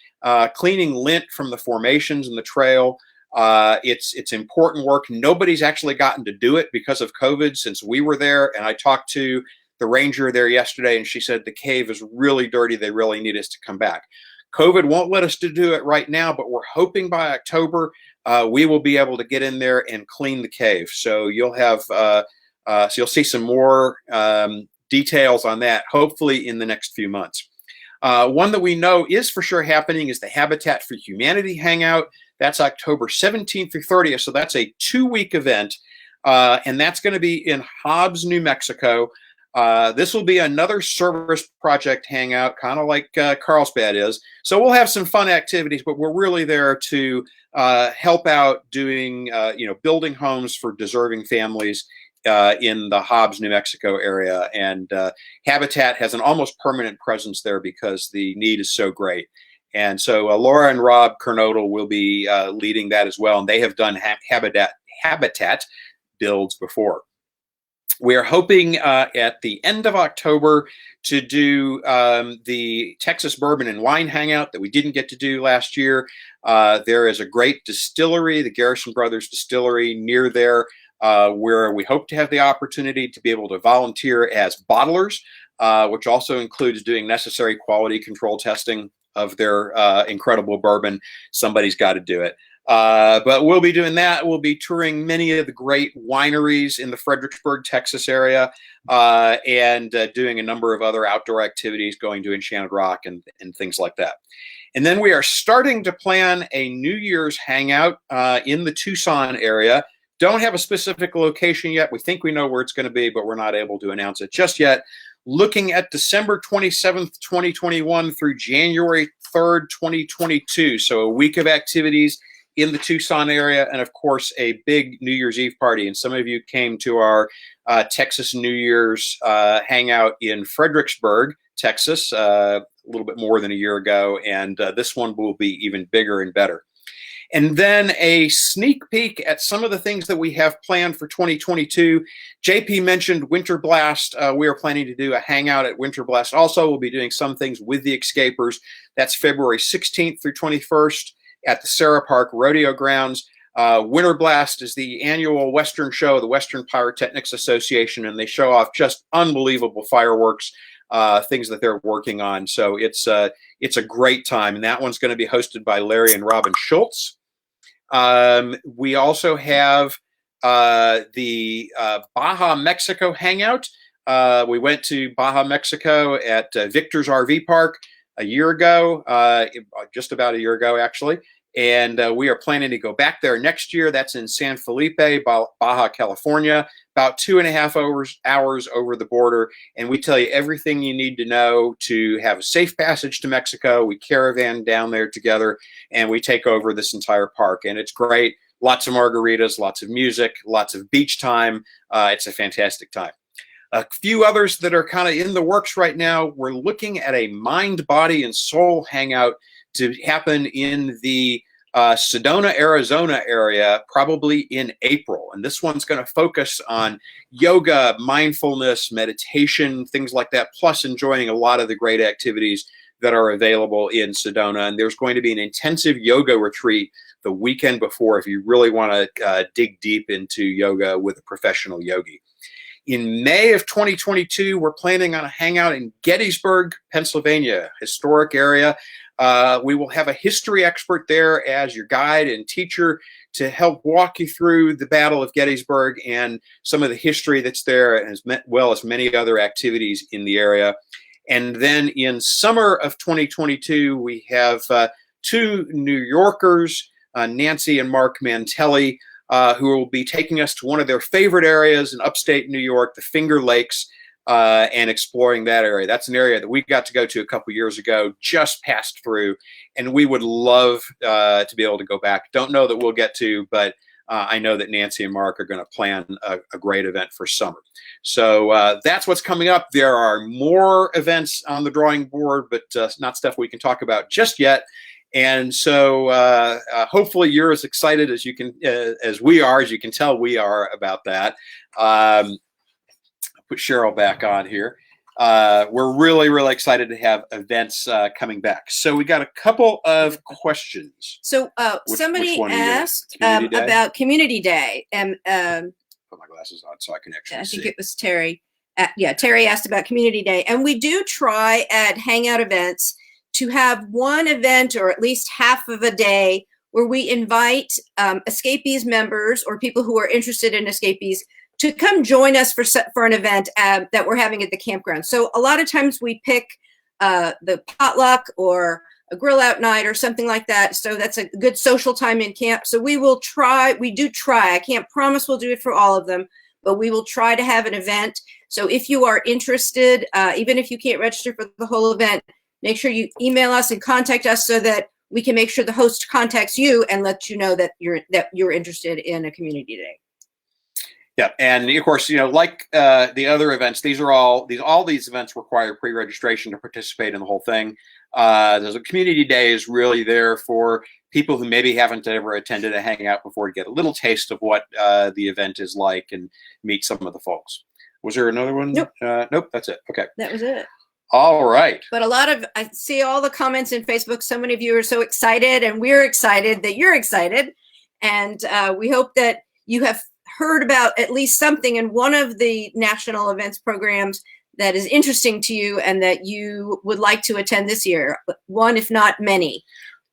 cleaning lint from the formations and the trail. It's important work. Nobody's actually gotten to do it because of COVID since we were there. And I talked to the ranger there yesterday, and she said the cave is really dirty. They really need us to come back. COVID won't let us to do it right now, but we're hoping by October we will be able to get in there and clean the cave. So you'll have, so you'll see some more details on that, hopefully in the next few months. One that we know is for sure happening is the Habitat for Humanity Hangout. That's October 17th through 30th. So that's a 2-week event, and that's going to be in Hobbs, New Mexico. This will be another service project hangout, kind of like Carlsbad is. So we'll have some fun activities, but we're really there to help out doing, building homes for deserving families in the Hobbs, New Mexico area. And Habitat has an almost permanent presence there because the need is so great. And so Laura and Rob Kernodle will be leading that as well. And they have done Habitat builds before. We are hoping at the end of October to do the Texas Bourbon and Wine Hangout that we didn't get to do last year. There is a great distillery, the Garrison Brothers Distillery, near there, where we hope to have the opportunity to be able to volunteer as bottlers, which also includes doing necessary quality control testing of their incredible bourbon. Somebody's got to do it. But we'll be doing that. We'll be touring many of the great wineries in the Fredericksburg, Texas area, and doing a number of other outdoor activities, going to Enchanted Rock and things like that. And then we are starting to plan a New Year's hangout in the Tucson area. Don't have a specific location yet. We think we know where it's going to be, but we're not able to announce it just yet. Looking at December 27th, 2021 through January 3rd, 2022. So a week of activities in the Tucson area, and of course a big New Year's Eve party. And some of you came to our Texas New Year's hangout in Fredericksburg, Texas, a little bit more than a year ago, and this one will be even bigger and better. And then a sneak peek at some of the things that we have planned for 2022. JP mentioned Winter Blast. We are planning to do a hangout at Winter Blast. Also, we'll be doing some things with the Xscapers. That's February 16th through 21st at the Sarah Park Rodeo Grounds. Winter Blast is the annual Western show of the Western Pyrotechnics Association, and they show off just unbelievable fireworks, things that they're working on. So it's a great time, and that one's going to be hosted by Larry and Robin Schultz. We also have the Baja Mexico hangout. We went to Baja Mexico at Victor's RV Park a year ago, just about a year ago, actually. And we are planning to go back there next year. That's in San Felipe, Baja California, about 2.5 hours over the border. And we tell you everything you need to know to have a safe passage to Mexico. We caravan down there together, and we take over this entire park. And it's great. Lots of margaritas, lots of music, lots of beach time. It's a fantastic time. A few others that are kind of in the works right now. We're looking at a mind, body, and soul hangout to happen in the Sedona, Arizona area, probably in April. And this one's going to focus on yoga, mindfulness, meditation, things like that, plus enjoying a lot of the great activities that are available in Sedona. And there's going to be an intensive yoga retreat the weekend before if you really want to dig deep into yoga with a professional yogi. In May of 2022, we're planning on a hangout in Gettysburg, Pennsylvania, historic area. We will have a history expert there as your guide and teacher to help walk you through the Battle of Gettysburg and some of the history that's there, as well as many other activities in the area. And then in summer of 2022, we have two New Yorkers, Nancy and Mark Mantelli, who will be taking us to one of their favorite areas in upstate New York, the Finger Lakes, and exploring that area. That's an area that we got to go to a couple years ago, just passed through, and we would love to be able to go back. Don't know that we'll get to, but I know that Nancy and Mark are going to plan a great event for summer. So that's what's coming up. There are more events on the drawing board, but not stuff we can talk about just yet. And so hopefully you're as excited as you can, as we are, as you can tell we are about that. Put Cheryl back on here. We're really, really excited to have events coming back. So we got a couple of questions. So somebody asked about Community Day, and put my glasses on so I can actually see. I think it was Terry. Yeah, Terry asked about Community Day, and we do try at Hangout events to have one event or at least half of a day where we invite Escapees members or people who are interested in Escapees to come join us for an event that we're having at the campground. So a lot of times we pick the potluck or a grill out night or something like that. So that's a good social time in camp. So we will try, we do try. I can't promise we'll do it for all of them, but we will try to have an event. So if you are interested, even if you can't register for the whole event, make sure you email us and contact us so that we can make sure the host contacts you and let you know that you're interested in a community day. Yeah, and of course, you know, like the other events, all these events require pre-registration to participate in the whole thing. There's a community day is really there for people who maybe haven't ever attended a hangout before to get a little taste of what the event is like and meet some of the folks. Was there another one? Nope. Nope, that's it. Okay. That was it. All right. But I see all the comments in Facebook. So many of you are so excited, and we're excited that you're excited. And we hope that you have heard about at least something in one of the national events programs that is interesting to you and that you would like to attend this year. One, if not many.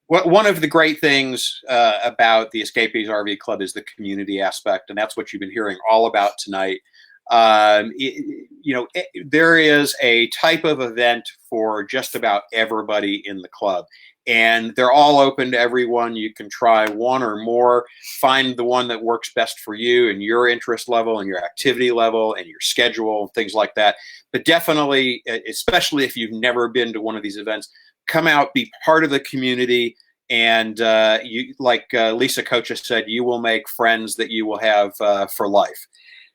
One of the great things about the Escapees RV Club is the community aspect, and that's what you've been hearing all about tonight. There is a type of event for just about everybody in the club, and they're all open to everyone. You can try one or more, find the one that works best for you and your interest level and your activity level and your schedule and things like that. But definitely, especially if you've never been to one of these events, come out, be part of the community, And you, like Lisa Kocha said, you will make friends that you will have for life.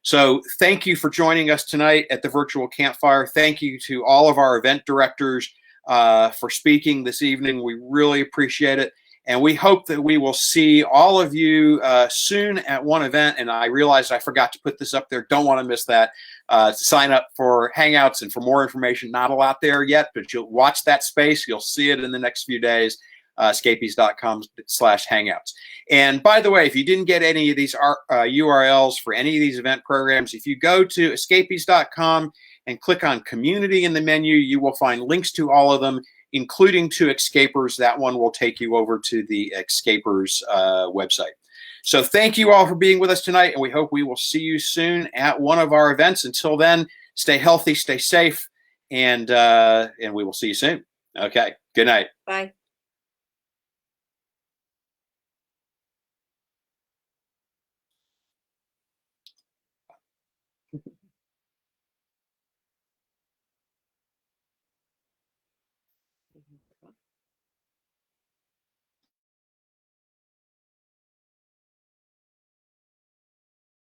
So thank you for joining us tonight at the virtual campfire. Thank you to all of our event directors for speaking this evening. We really appreciate it. And we hope that we will see all of you soon at one event. And I realized I forgot to put this up there. Don't want to miss that. To sign up for Hangouts and for more information. Not a lot there yet, but you'll watch that space. You'll see it in the next few days. Escapees.com/Hangouts. And by the way, if you didn't get any of these URLs for any of these event programs, if you go to escapees.com and click on Community in the menu, you will find links to all of them, including to Xscapers. That one will take you over to the Xscapers website. So thank you all for being with us tonight, and we hope we will see you soon at one of our events. Until then, stay healthy, stay safe, and we will see you soon. Okay, good night. Bye.